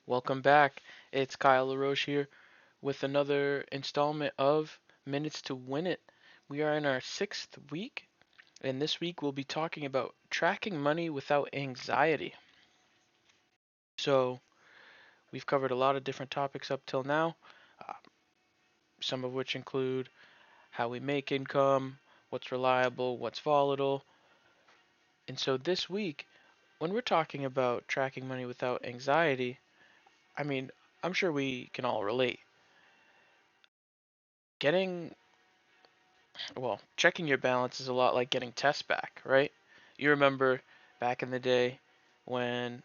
Welcome back. It's Kyle LaRoche here with another installment of Minutes to Win It. We are in our sixth week, and this week we'll be talking about tracking money without anxiety. So, we've covered a lot of different topics up till now, uh, some of which include how we make income, what's reliable, what's volatile. And so, this week, when we're talking about tracking money without anxiety, I mean, I'm sure we can all relate. Getting checking your balance is a lot like getting tests back, right? You remember back in the day when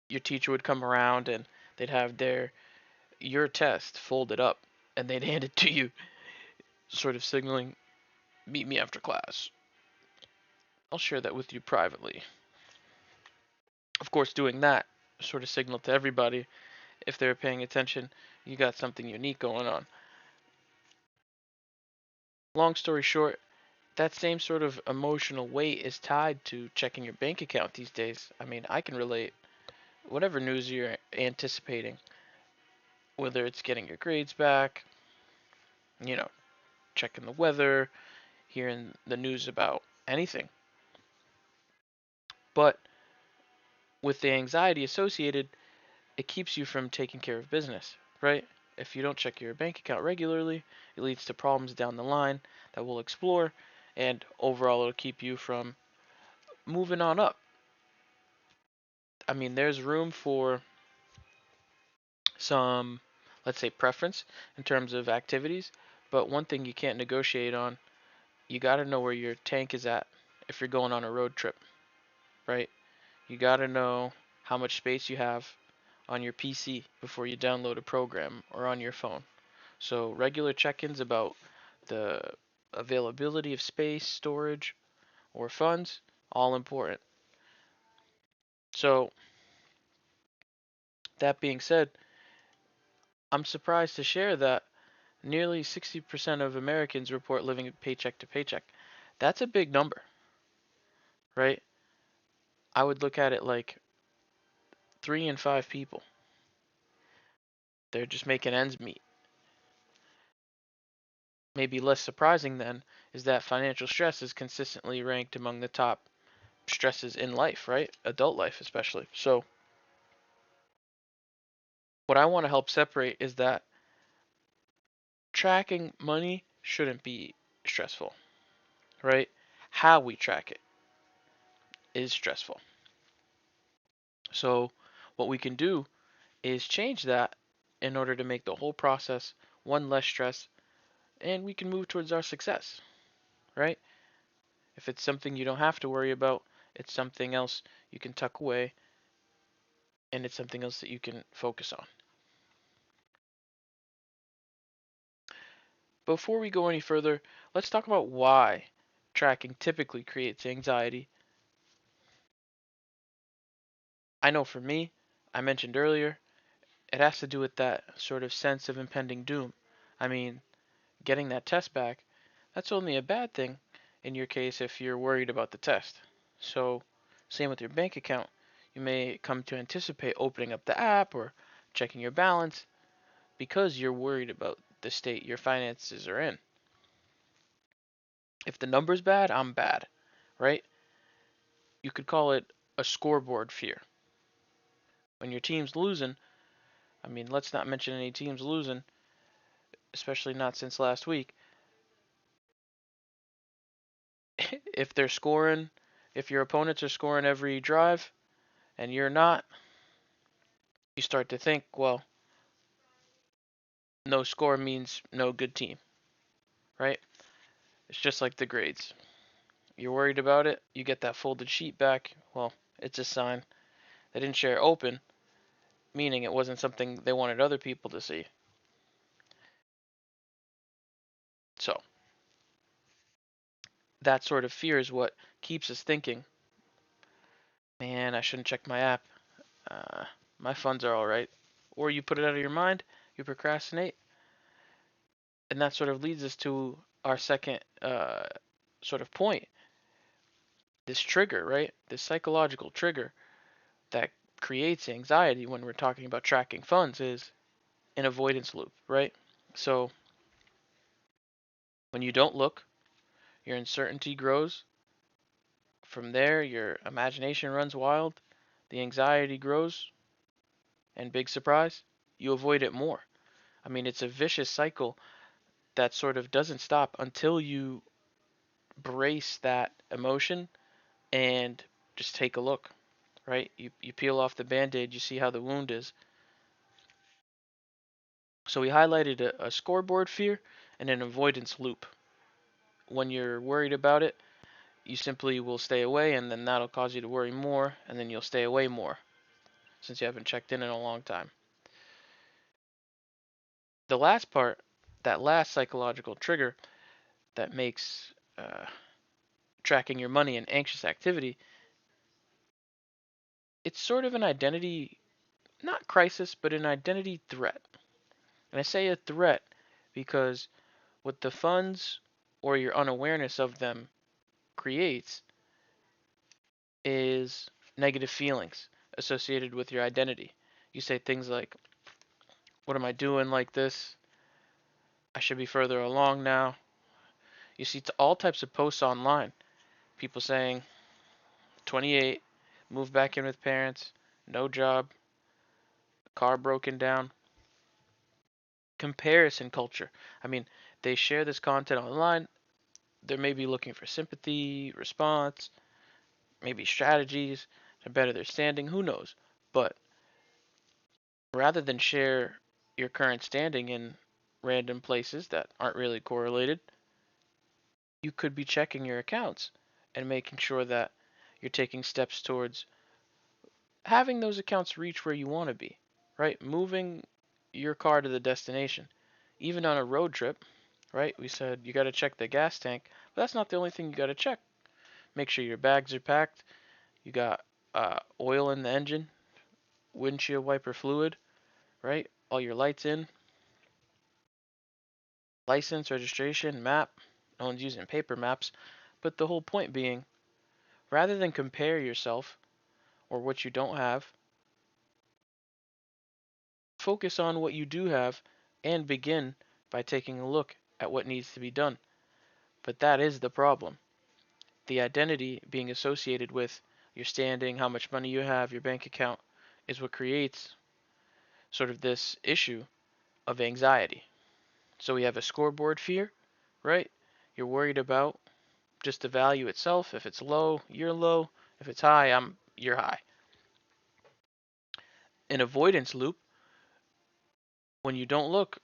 your teacher would come around and they'd have your test folded up and they'd hand it to you, sort of signaling, "Meet me after class. I'll share that with you privately." Of course, doing that sort of signaled to everybody, if they were paying attention, you got something unique going on. Long story short, that same sort of emotional weight is tied to checking your bank account these days. I mean, I can relate. Whatever news you're anticipating, whether it's getting your grades back, you know, checking the weather, hearing the news about anything. But with the anxiety associated, it keeps you from taking care of business, right? If you don't check your bank account regularly, it leads to problems down the line that we'll explore, and overall, it'll keep you from moving on up. I mean, there's room for some, let's say, preference in terms of activities, but one thing you can't negotiate on, you got to know where your tank is at if you're going on a road trip, right? You got to know how much space you have on your PC before you download a program or on your phone. So, regular check ins about the availability of space, storage, or funds, all important. So, that being said, I'm surprised to share that nearly 60% of Americans report living paycheck to paycheck. That's a big number, right? I would look at it like 3 in 5 people. They're just making ends meet. Maybe less surprising then is that financial stress is consistently ranked among the top stresses in life, right? Adult life, especially. So, what I want to help separate is that tracking money shouldn't be stressful, right? How we track it is stressful. So, what we can do is change that in order to make the whole process one less stress and we can move towards our success, right? If it's something you don't have to worry about, it's something else you can tuck away and it's something else that you can focus on. Before we go any further, let's talk about why tracking typically creates anxiety. I know for me, I mentioned earlier, it has to do with that sort of sense of impending doom. I mean, getting that test back, that's only a bad thing in your case if you're worried about the test. So, same with your bank account. You may come to anticipate opening up the app or checking your balance because you're worried about the state your finances are in. If the number's bad, I'm bad, right? You could call it a scoreboard fear. When your team's losing, I mean, let's not mention any teams losing, especially not since last week. If they're scoring, if your opponents are scoring every drive and you're not, you start to think, well, no score means no good team, right? It's just like the grades. You're worried about it, you get that folded sheet back, well, it's a sign they didn't share it open, meaning it wasn't something they wanted other people to see. So, that sort of fear is what keeps us thinking, man, I shouldn't check my app. Uh, my funds are all right. Or you put it out of your mind, you procrastinate, and that sort of leads us to our second sort of point, this trigger, right? This psychological trigger that creates anxiety when we're talking about tracking funds is an avoidance loop, right? So when you don't look, your uncertainty grows. From there, your imagination runs wild, the anxiety grows, and big surprise, you avoid it more. I mean, it's a vicious cycle that sort of doesn't stop until you brace that emotion and just take a look, right? You peel off the band-aid, you see how the wound is. So we highlighted a scoreboard fear and an avoidance loop. When you're worried about it, you simply will stay away, and then that'll cause you to worry more, and then you'll stay away more since you haven't checked in a long time. The last part, that last psychological trigger that makes tracking your money an anxious activity, it's sort of an identity, not crisis, but an identity threat. And I say a threat because what the funds or your unawareness of them creates is negative feelings associated with your identity. You say things like, what am I doing like this? I should be further along now. You see all types of posts online. People saying, 28, moved back in with parents, no job, car broken down. Comparison culture. I mean, they share this content online. They're maybe looking for sympathy, response, maybe strategies to better their standing. Who knows? But rather than share your current standing in random places that aren't really correlated, you could be checking your accounts and making sure that you're taking steps towards having those accounts reach where you want to be, right? Moving your car to the destination. Even on a road trip, right? We said you got to check the gas tank, but that's not the only thing you got to check. Make sure your bags are packed. You got oil in the engine, windshield wiper fluid, right? All your lights in, license, registration, map. No one's using paper maps. But the whole point being, rather than compare yourself or what you don't have, focus on what you do have and begin by taking a look at what needs to be done. But that is the problem. The identity being associated with your standing, how much money you have, your bank account, is what creates sort of this issue of anxiety. So we have a scoreboard fear, right? You're worried about just the value itself. If it's low, you're low. If it's high, you're high. An avoidance loop, when you don't look,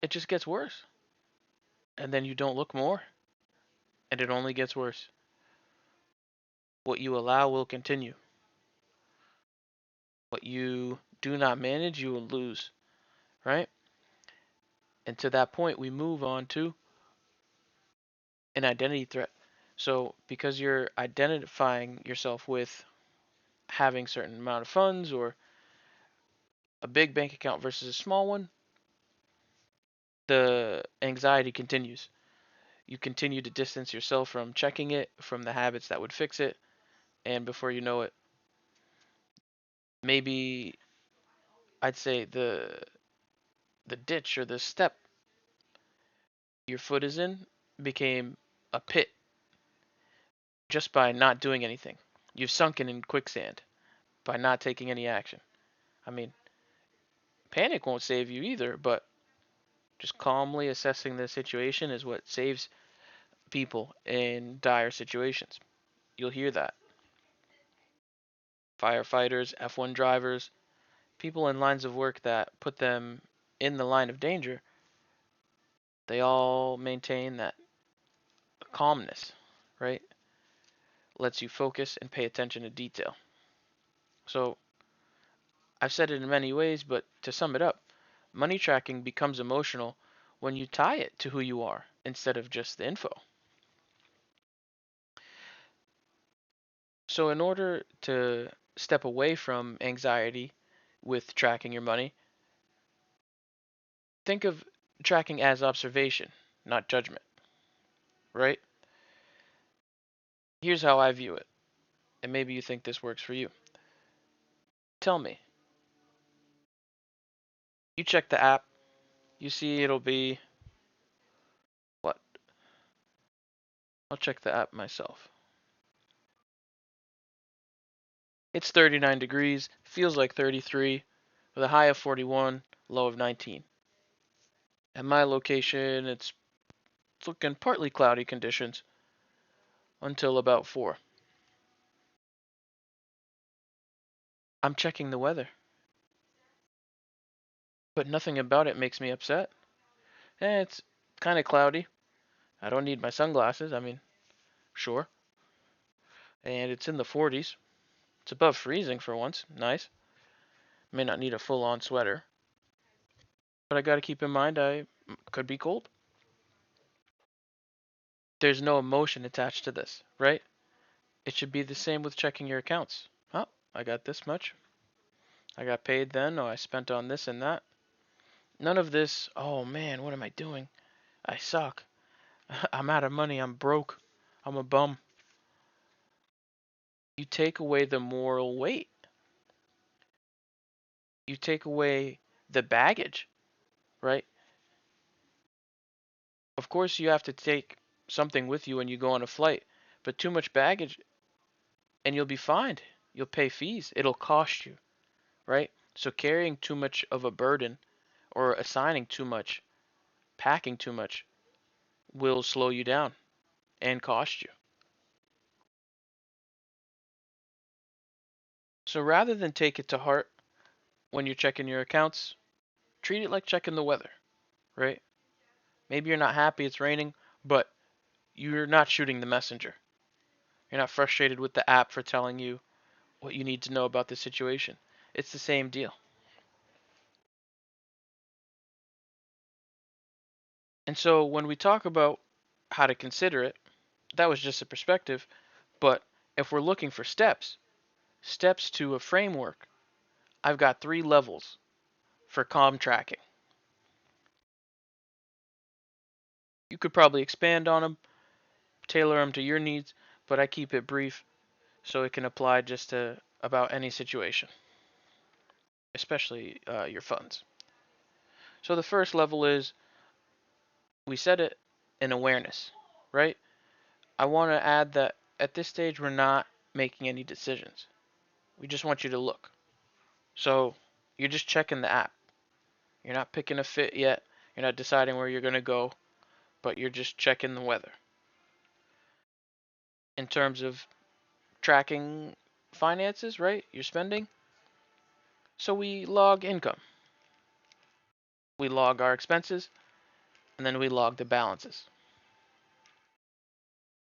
it just gets worse. And then you don't look more, and it only gets worse. What you allow will continue. What you do not manage, you will lose, right? And to that point, we move on to an identity threat. So because you're identifying yourself with having certain amount of funds or a big bank account versus a small one, the anxiety continues. You continue to distance yourself from checking it, from the habits that would fix it, and before you know it, maybe I'd say the ditch or the step your foot is in became a pit just by not doing anything. You've sunken in quicksand by not taking any action. I mean, panic won't save you either, but just calmly assessing the situation is what saves people in dire situations. You'll hear that. Firefighters, F1 drivers, people in lines of work that put them in the line of danger, they all maintain that calmness, right? Lets you focus and pay attention to detail. So, I've said it in many ways, but to sum it up, money tracking becomes emotional when you tie it to who you are instead of just the info. So, in order to step away from anxiety with tracking your money, think of tracking as observation, not judgment, right? Here's how I view it, and maybe you think this works for you. Tell me, you check the app, you see it'll be what? I'll check the app myself. It's 39 degrees, feels like 33, with a high of 41, low of 19. At my location, it's looking partly cloudy conditions until about 4. I'm checking the weather, but nothing about it makes me upset. It's kind of cloudy. I don't need my sunglasses. I mean, sure. And it's in the 40s. It's above freezing for once. Nice. May not need a full-on sweater. But I got to keep in mind I could be cold. There's no emotion attached to this, right? It should be the same with checking your accounts. Oh, I got this much. I got paid then. Oh, I spent on this and that. None of this, oh man, what am I doing? I suck. I'm out of money. I'm broke. I'm a bum. You take away the moral weight. You take away the baggage, right? Of course, you have to take something with you when you go on a flight, but too much baggage and you'll be fined. You'll pay fees. It'll cost you, right? So carrying too much of a burden or assigning too much, packing too much will slow you down and cost you. So rather than take it to heart when you're checking your accounts, treat it like checking the weather, right? Maybe you're not happy it's raining, but you're not shooting the messenger. You're not frustrated with the app for telling you what you need to know about the situation. It's the same deal. And so when we talk about how to consider it, that was just a perspective. But if we're looking for steps to a framework, I've got 3 levels for calm tracking. You could probably expand on them, tailor them to your needs, but I keep it brief so it can apply just to about any situation, especially your funds. So the first level is, we said it, an awareness, right? I want to add that at this stage we're not making any decisions. We just want you to look. So you're just checking the app. You're not picking a fit yet. You're not deciding where you're going to go, but you're just checking the weather. In terms of tracking finances, right? Your spending. So we log income. We log our expenses, and then we log the balances.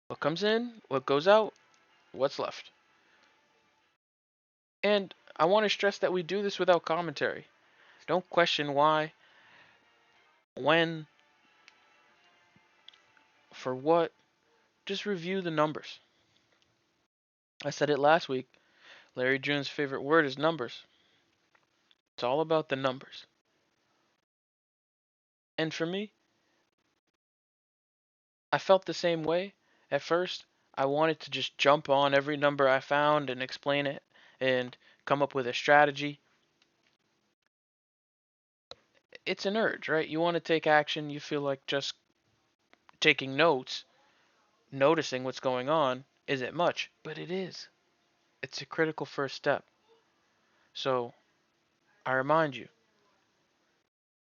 What comes in, what goes out, what's left. And I want to stress that we do this without commentary. Don't question why, when, for what. Just review the numbers. I said it last week. Larry June's favorite word is numbers. It's all about the numbers. And for me, I felt the same way. At first, I wanted to just jump on every number I found and explain it and come up with a strategy. It's an urge, right? You want to take action, you feel like just taking notes, noticing what's going on isn't much, but it is. It's a critical first step. So, I remind you,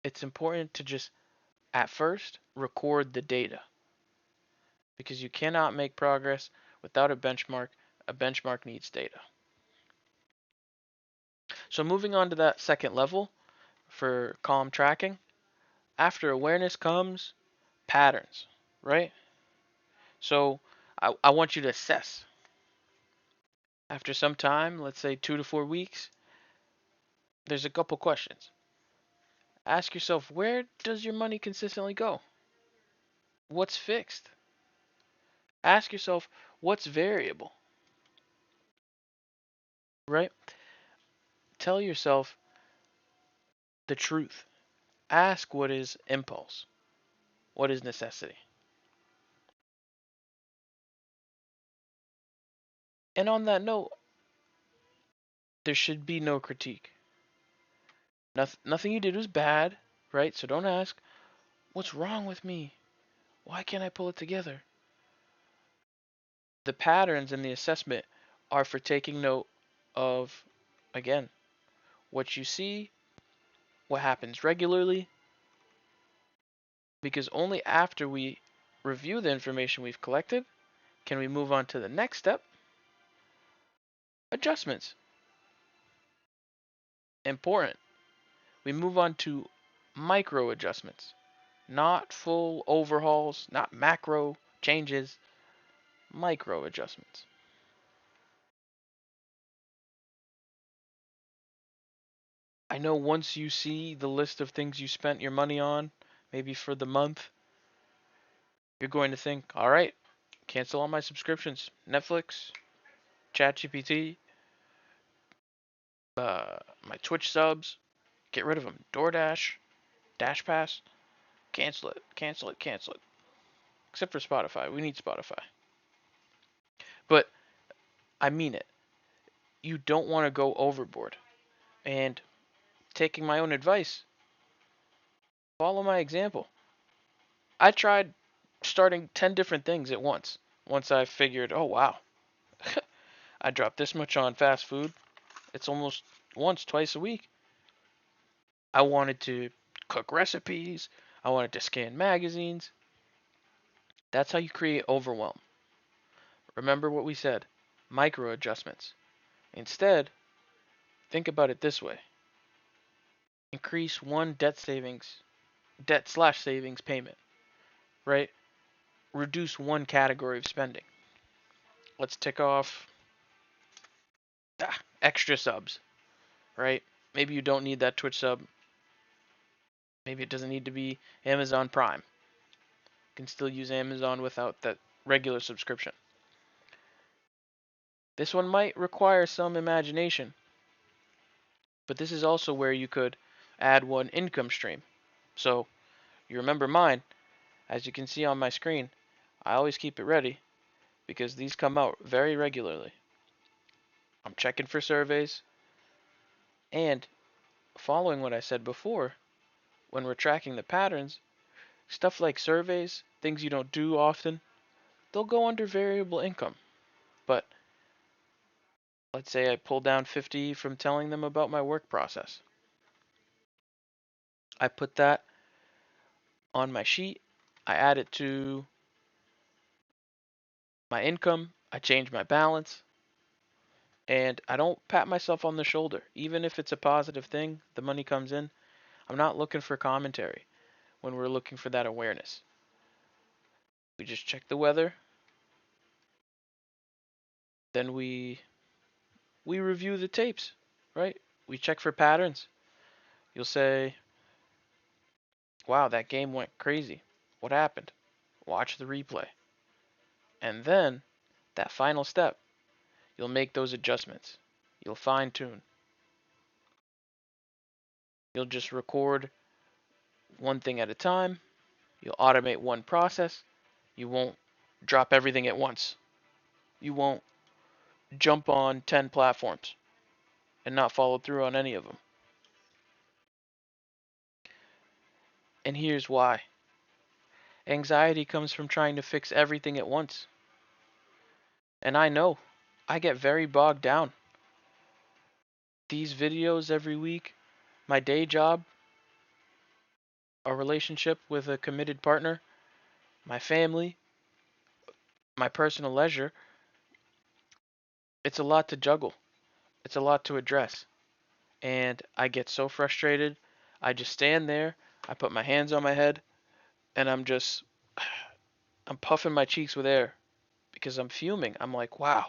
it's important to just, at first, record the data because you cannot make progress without a benchmark. A benchmark needs data. So, moving on to that second level for calm tracking, after awareness comes patterns, right? So, I want you to assess. After some time, let's say 2 to 4 weeks, there's a couple questions. Ask yourself, where does your money consistently go? What's fixed? Ask yourself, what's variable? Right? Tell yourself the truth. Ask what is impulse, what is necessity. And on that note, There should be no critique. Nothing you did was bad, right? So don't ask, what's wrong with me? Why can't I pull it together? The patterns in the assessment are for taking note of, again, what you see, what happens regularly, because only after we review the information we've collected can we move on to the next step, adjustments. Important. We move on to micro adjustments, not full overhauls, not macro changes, micro adjustments. I know once you see the list of things you spent your money on, maybe for the month, you're going to think, all right, cancel all my subscriptions. Netflix, ChatGPT, my Twitch subs, get rid of them. DoorDash, Dash Pass, cancel it, cancel it, cancel it. Except for Spotify. We need Spotify. But I mean it. You don't want to go overboard. And taking my own advice, follow my example. I tried starting 10 different things at once. Once I figured, oh wow, I dropped this much on fast food. It's almost once, twice a week. I wanted to cook recipes. I wanted to scan magazines. That's how you create overwhelm. Remember what we said, micro adjustments. Instead, think about it this way. Increase one debt slash savings payment, right? Reduce one category of spending. Let's tick off extra subs, right? Maybe you don't need that Twitch sub. Maybe it doesn't need to be Amazon Prime. You can still use Amazon without that regular subscription. This one might require some imagination, but this is also where you could add one income stream. So you remember mine, as you can see on my screen, I always keep it ready because these come out very regularly. I'm checking for surveys and following what I said before, when we're tracking the patterns, stuff like surveys, things you don't do often, they'll go under variable income. But let's say I pull down 50 from telling them about my work process. I put that on my sheet. I add it to my income. I change my balance. And I don't pat myself on the shoulder. Even if it's a positive thing, the money comes in. I'm not looking for commentary when we're looking for that awareness. We just check the weather. Then we review the tapes, right? We check for patterns. You'll say, wow, that game went crazy. What happened? Watch the replay. And then, that final step, you'll make those adjustments. You'll fine tune. You'll just record one thing at a time. You'll automate one process. You won't drop everything at once. You won't jump on 10 platforms and not follow through on any of them. And here's why. Anxiety comes from trying to fix everything at once. And I know, I get very bogged down. These videos every week, my day job, a relationship with a committed partner, my family, my personal leisure, it's a lot to juggle. It's a lot to address. And I get so frustrated. I just stand there, I put my hands on my head, and I'm puffing my cheeks with air because I'm fuming. I'm like, wow,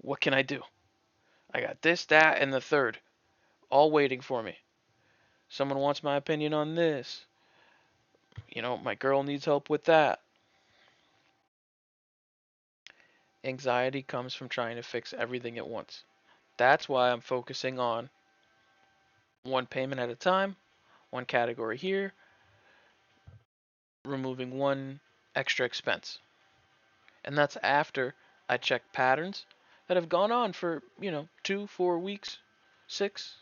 what can I do? I got this, that, and the third all waiting for me. Someone wants my opinion on this. My girl needs help with that. Anxiety comes from trying to fix everything at once. That's why I'm focusing on one payment at a time, one category here, removing one extra expense. And that's after I check patterns, that have gone on for, 2, 4 weeks, 6.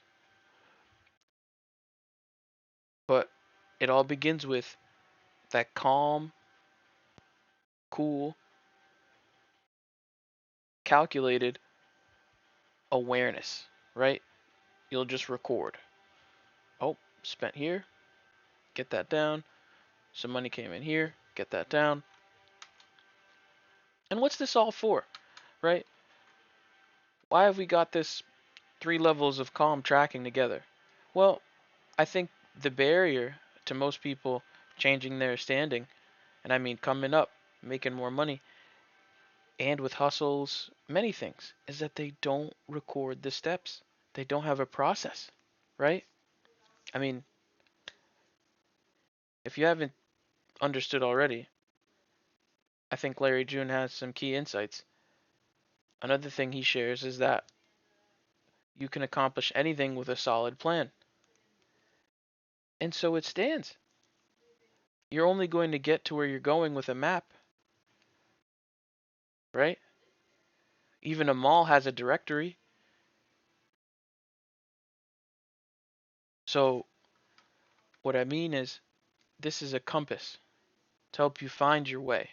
But it all begins with that calm, cool, calculated awareness, right? You'll just record. Oh, spent here, get that down. Some money came in here, get that down. And what's this all for, right? Why have we got this 3 levels of calm tracking together? Well, I think the barrier to most people changing their standing, and I mean coming up, making more money, and with hustles, many things, is that they don't record the steps. They don't have a process, right? I mean, if you haven't understood already, I think Larry June has some key insights. Another thing he shares is that you can accomplish anything with a solid plan. And so it stands. You're only going to get to where you're going with a map, right? Even a mall has a directory. So what I mean is, this is a compass to help you find your way.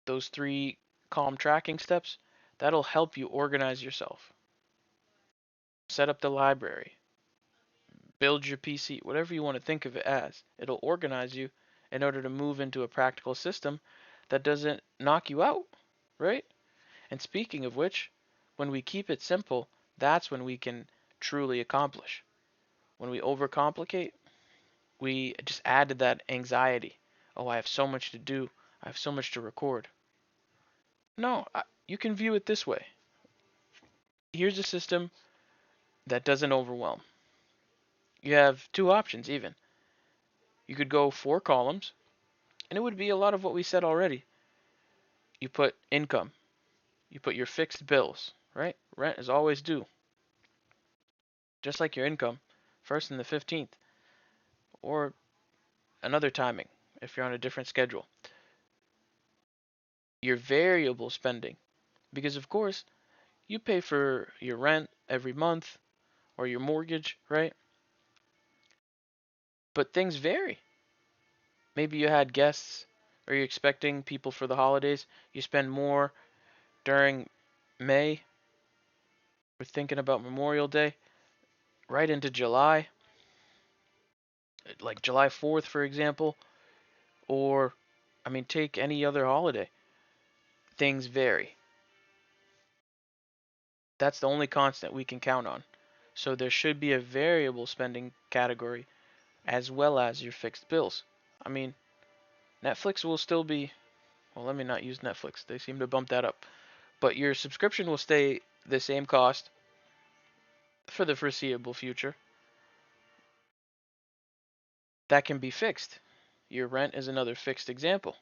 Those 3 calm tracking steps, that'll help you organize yourself. Set up the library, build your PC, whatever you want to think of it as. It'll organize you in order to move into a practical system that doesn't knock you out, right? And speaking of which, when we keep it simple, that's when we can truly accomplish. When we overcomplicate, we just add to that anxiety. Oh, I have so much to do. I have so much to record. No, you can view it this way. Here's a system that doesn't overwhelm. You have 2 options even. You could go 4 columns, and it would be a lot of what we said already. You put income, you put your fixed bills, right? Rent is always due, just like your income, first and the 15th, or another timing if you're on a different schedule. Your variable spending, because of course, you pay for your rent every month or your mortgage, right? But things vary. Maybe you had guests or you're expecting people for the holidays. You spend more during May. We're thinking about Memorial Day, right into July, like July 4th, for example, or, I mean, take any other holiday. Things vary. That's the only constant we can count on. So there should be a variable spending category as well as your fixed bills. I mean, Netflix will still be, well, let me not use Netflix. They seem to bump that up. But your subscription will stay the same cost for the foreseeable future. That can be fixed. Your rent is another fixed example.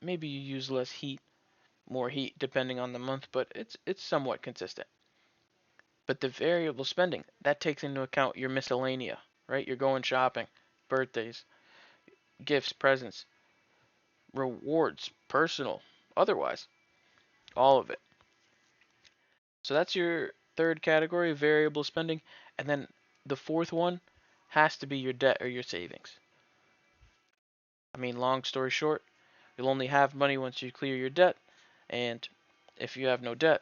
Maybe you use less heat, more heat depending on the month, but it's somewhat consistent. But the variable spending, that takes into account your miscellanea, right? You're going shopping, birthdays, gifts, presents, rewards, personal, otherwise, all of it. So that's your third category, variable spending. And then the fourth one has to be your debt or your savings. I mean, long story short, you'll only have money once you clear your debt. And if you have no debt,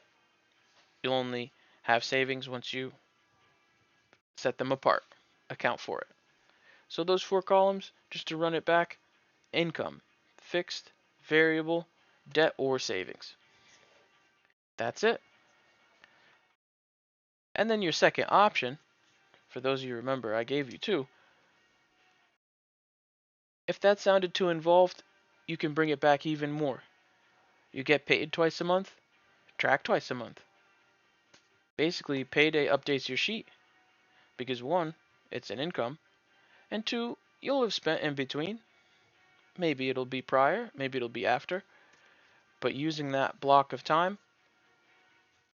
you'll only have savings once you set them apart, account for it. So those 4 columns, just to run it back: income, fixed, variable, debt or savings. That's it. And then your second option, for those of you who remember, I gave you 2. If that sounded too involved, you can bring it back even more. You get paid twice a month, track twice a month. Basically, payday updates your sheet because 1, it's an income, and 2, you'll have spent in between. Maybe it'll be prior, maybe it'll be after, but using that block of time,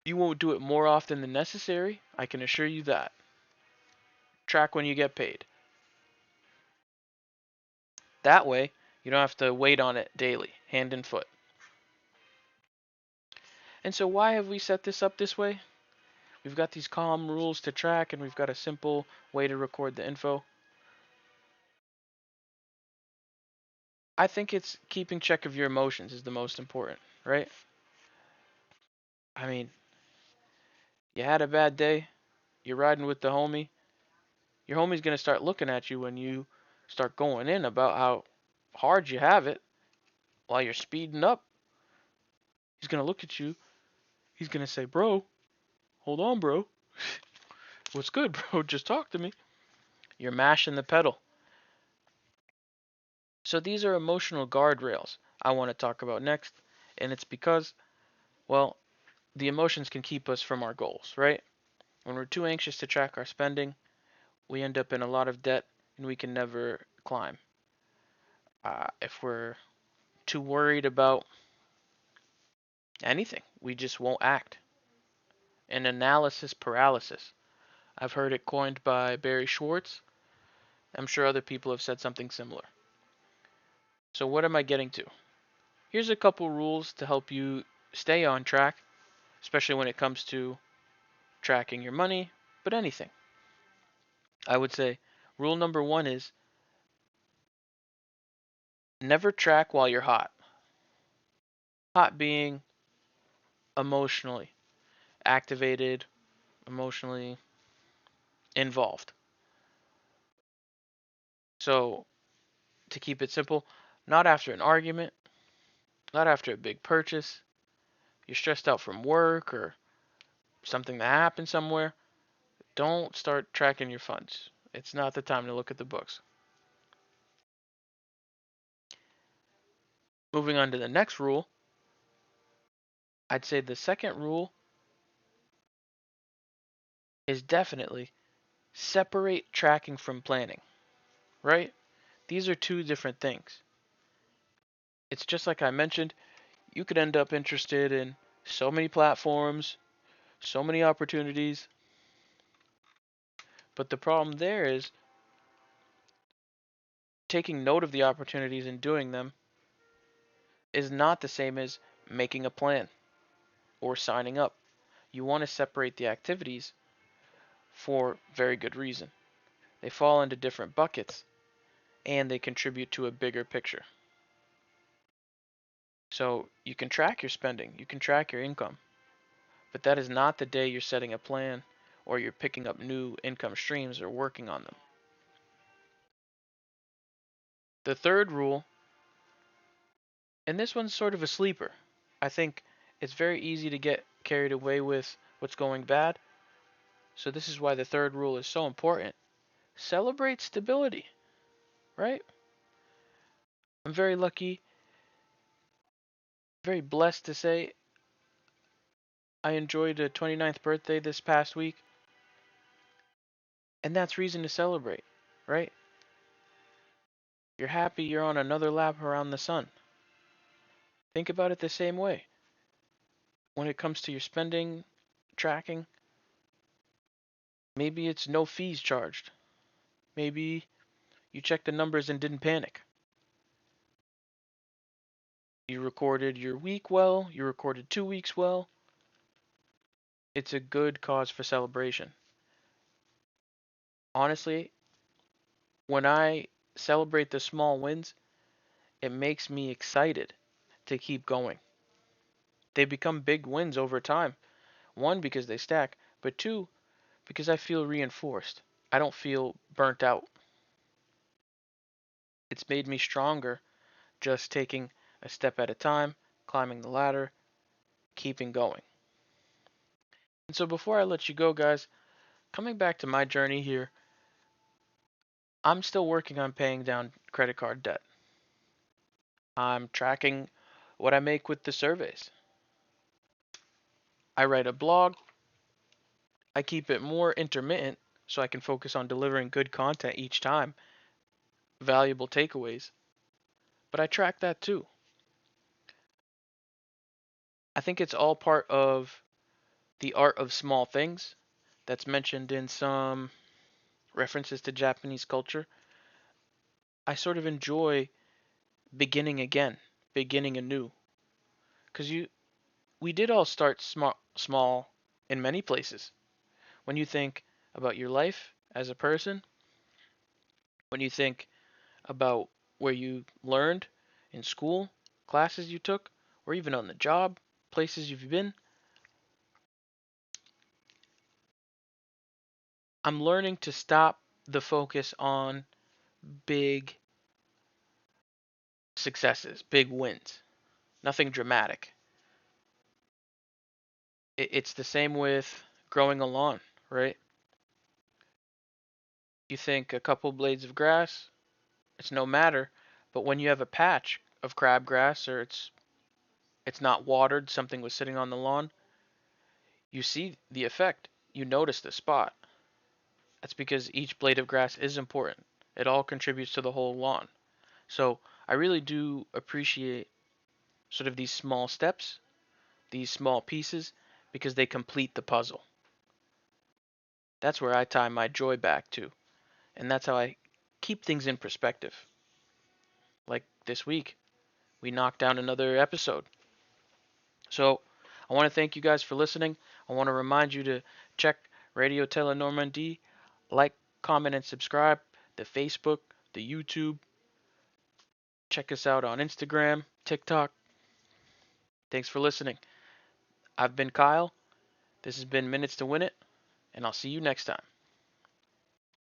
you won't do it more often than necessary, I can assure you that. Track when you get paid. That way, you don't have to wait on it daily, hand and foot. And so why have we set this up this way? We've got these calm rules to track, and we've got a simple way to record the info. I think it's keeping check of your emotions is the most important, right? I mean, you had a bad day, you're riding with the homie, your homie's gonna start looking at you when you start going in about how hard you have it while you're speeding up. He's gonna look at you, he's gonna say, bro, hold on, bro. What's good, bro? Just talk to me. You're mashing the pedal. So these are emotional guardrails I want to talk about next, and it's because, well, the emotions can keep us from our goals, right? When we're too anxious to track our spending, we end up in a lot of debt and we can never climb. If we're too worried about anything, we just won't act. An analysis paralysis. I've heard it coined by Barry Schwartz. I'm sure other people have said something similar. So, what am I getting to? Here's a couple rules to help you stay on track, especially when it comes to tracking your money, but anything. I would say rule number one is never track while you're hot. Hot being emotionally activated, emotionally involved. So, to keep it simple, not after an argument, not after a big purchase, you're stressed out from work or something that happened somewhere, don't start tracking your funds. It's not the time to look at the books. Moving on to the next rule, I'd say the second rule is definitely separate tracking from planning, right? These are two different things. It's just like I mentioned, you could end up interested in so many platforms, so many opportunities, but the problem there is taking note of the opportunities and doing them is not the same as making a plan or signing up. You want to separate the activities for very good reason. They fall into different buckets and they contribute to a bigger picture. So you can track your spending, you can track your income, but that is not the day you're setting a plan or you're picking up new income streams or working on them. The third rule, and this one's sort of a sleeper. I think it's very easy to get carried away with what's going bad. So this is why the third rule is so important. Celebrate stability, right? I'm very lucky, very blessed to say I enjoyed a 29th birthday this past week, and that's reason to celebrate, right? You're happy you're on another lap around the sun. Think about it the same way. When it comes to your spending tracking, maybe it's no fees charged. Maybe you checked the numbers and didn't panic. You recorded your week well, you recorded 2 weeks well. It's a good cause for celebration. Honestly, when I celebrate the small wins, it makes me excited to keep going. They become big wins over time. One, because they stack, but two, because I feel reinforced. I don't feel burnt out. It's made me stronger just taking a step at a time, climbing the ladder, keeping going. And so before I let you go, guys, coming back to my journey here, I'm still working on paying down credit card debt. I'm tracking what I make with the surveys. I write a blog. I keep it more intermittent so I can focus on delivering good content each time, valuable takeaways. But I track that too. I think it's all part of the art of small things that's mentioned in some references to Japanese culture. I sort of enjoy beginning again, beginning anew. Because we did all start small in many places. When you think about your life as a person, when you think about where you learned in school, classes you took, or even on the job, places you've been, I'm learning to stop the focus on big successes, big wins, nothing dramatic. It's the same with growing a lawn, right? You think a couple blades of grass, it's no matter, but when you have a patch of crabgrass or it's not watered, something was sitting on the lawn, you see the effect. You notice the spot. That's because each blade of grass is important. It all contributes to the whole lawn. So I really do appreciate sort of these small steps, these small pieces, because they complete the puzzle. That's where I tie my joy back to. And that's how I keep things in perspective. Like this week, we knocked down another episode. So I want to thank you guys for listening. I want to remind you to check Radio Tele Normandie, like, comment, and subscribe. The Facebook, the YouTube. Check us out on Instagram, TikTok. Thanks for listening. I've been Kyle. This has been Minutes to Win It, and I'll see you next time.